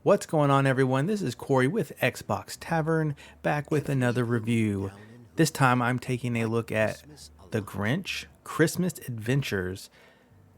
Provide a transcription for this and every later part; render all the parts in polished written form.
What's going on, everyone? This is Corey with Xbox Tavern, back with another review. This time I'm taking a look at The Grinch Christmas Adventures.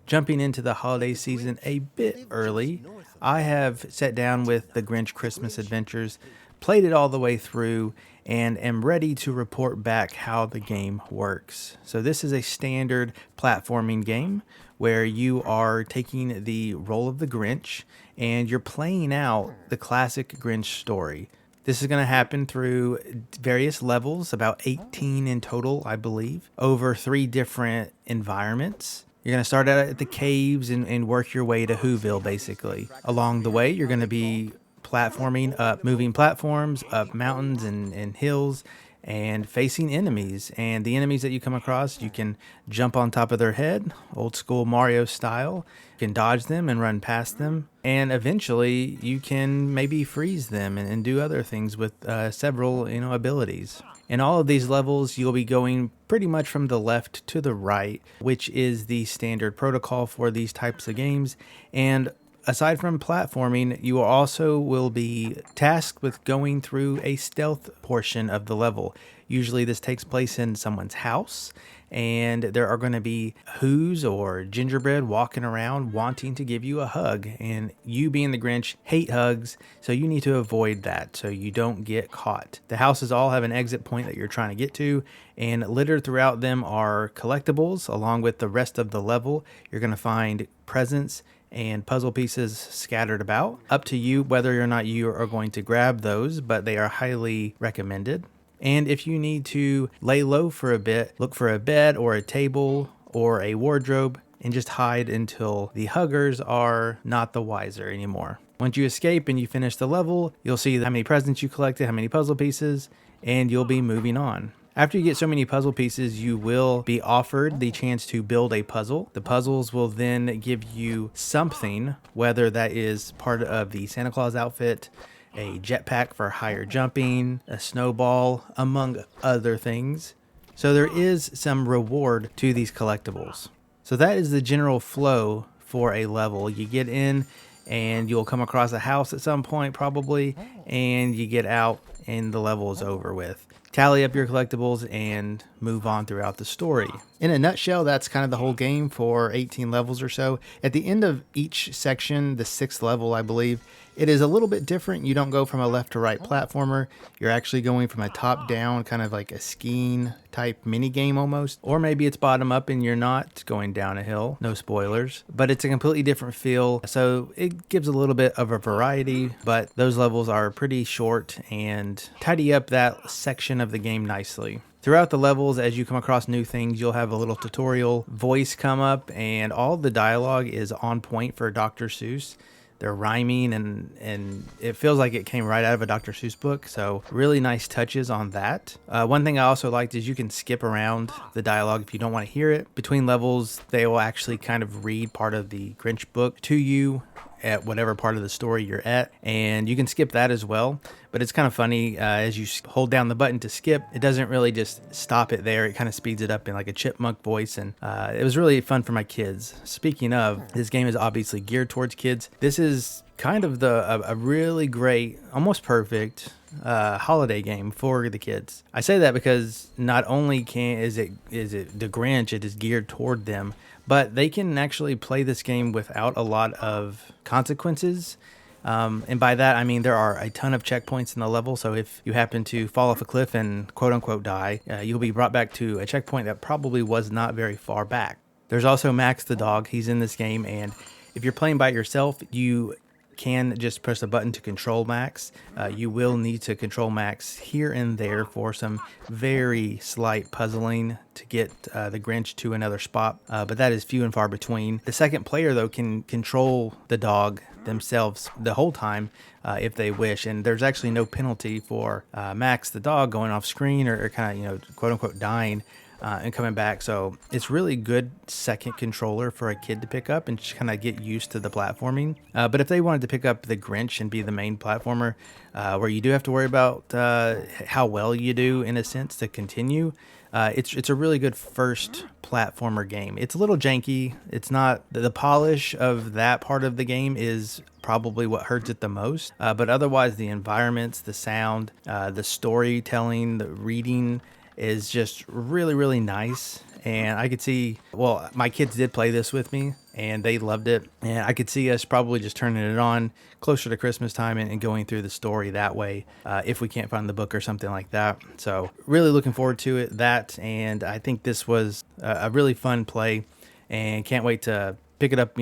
Jumping into the holiday season a bit early, I have sat down with The Grinch Christmas Adventures, played it all the way through, and am ready to report back how the game works. So this is a standard platforming game where you are taking the role of the Grinch and you're playing out the classic Grinch story. This is going to happen through various levels, about 18 in total, I believe, over 3 different environments. You're going to start out at the caves and work your way to Whoville, basically. Along the way, you're going to be platforming up moving platforms, up mountains and hills, and facing enemies. And the enemies that you come across, you can jump on top of their head, old school Mario style. You can dodge them and run past them. And eventually, you can maybe freeze them and do other things with several abilities. In all of these levels, you'll be going pretty much from the left to the right, which is the standard protocol for these types of games. And aside from platforming, you also will be tasked with going through a stealth portion of the level. Usually this takes place in someone's house, and there are going to be Who's or gingerbread walking around wanting to give you a hug. And you, being the Grinch, hate hugs, so you need to avoid that so you don't get caught. The houses all have an exit point that you're trying to get to, and littered throughout them are collectibles along with the rest of the level. You're going to find presents and puzzle pieces scattered about. Up to you whether or not you are going to grab those, but they are highly recommended. And if you need to lay low for a bit, look for a bed or a table or a wardrobe and just hide until the huggers are not the wiser anymore. Once you escape and you finish the level, you'll see how many presents you collected, how many puzzle pieces, and you'll be moving on. After you get so many puzzle pieces, you will be offered the chance to build a puzzle. The puzzles will then give you something, whether that is part of the Santa Claus outfit, a jetpack for higher jumping, a snowball, among other things. So there is some reward to these collectibles. So that is the general flow for a level. You get in and you'll come across a house at some point probably, and you get out and the level is over with. Tally up your collectibles and move on throughout the story. In a nutshell, that's kind of the whole game for 18 levels or so. At the end of each section, the 6th level, I believe, it is a little bit different. You don't go from a left to right platformer. You're actually going from a top down, kind of like a skiing type mini game almost. Or maybe it's bottom up and you're not going down a hill. No spoilers. But it's a completely different feel. So it gives a little bit of a variety, but those levels are pretty short and tidy up that section of the game nicely. Throughout the levels, as you come across new things, you'll have a little tutorial voice come up, and all the dialogue is on point for Dr. Seuss. They're rhyming and it feels like it came right out of a Dr. Seuss book. So really nice touches on that. One thing I also liked is you can skip around the dialogue if you don't want to hear it. Between levels, they will actually kind of read part of the Grinch book to you at whatever part of the story you're at, and you can skip that as well. But it's kind of funny, as you hold down the button to skip, it doesn't really just stop it there. It kind of speeds it up in like a chipmunk voice, and it was really fun for my kids. Speaking of, this game is obviously geared towards kids. This is kind of a really great, almost perfect holiday game for the kids. I say that because not only is it the Grinch, it is geared toward them, but they can actually play this game without a lot of consequences. And by that, I mean there are a ton of checkpoints in the level. So if you happen to fall off a cliff and quote unquote die, you'll be brought back to a checkpoint that probably was not very far back. There's also Max the dog. He's in this game. And if you're playing by yourself, you can just press a button to control Max. You will need to control Max here and there for some very slight puzzling to get the Grinch to another spot, but that is few and far between. The second player, though, can control the dog themselves the whole time if they wish, and there's actually no penalty for Max the dog going off screen or kind of, quote unquote dying and coming back. So it's really good second controller for a kid to pick up and just kind of get used to the platforming. But if they wanted to pick up the Grinch and be the main platformer, where you do have to worry about how well you do in a sense to continue, It's a really good first platformer game. It's a little janky. It's not the polish of that part of the game is probably what hurts it the most. But otherwise, the environments, the sound, the storytelling, the reading is just really, really nice. And I could see, well, my kids did play this with me and they loved it. And I could see us probably just turning it on closer to Christmas time and going through the story that way if we can't find the book or something like that. So, really looking forward to it. That, and I think this was a really fun play and can't wait to pick it up,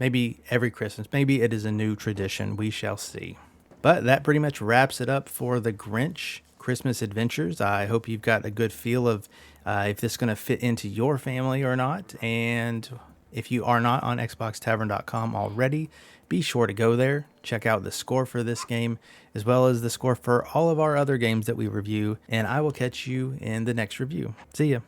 maybe every Christmas. Maybe it is a new tradition. We shall see. But that pretty much wraps it up for the Grinch Christmas Adventures. I hope you've got a good feel of if this is going to fit into your family or not. And if you are not on xboxtavern.com already, be sure to go there, check out the score for this game, as well as the score for all of our other games that we review. And I will catch you in the next review. See ya.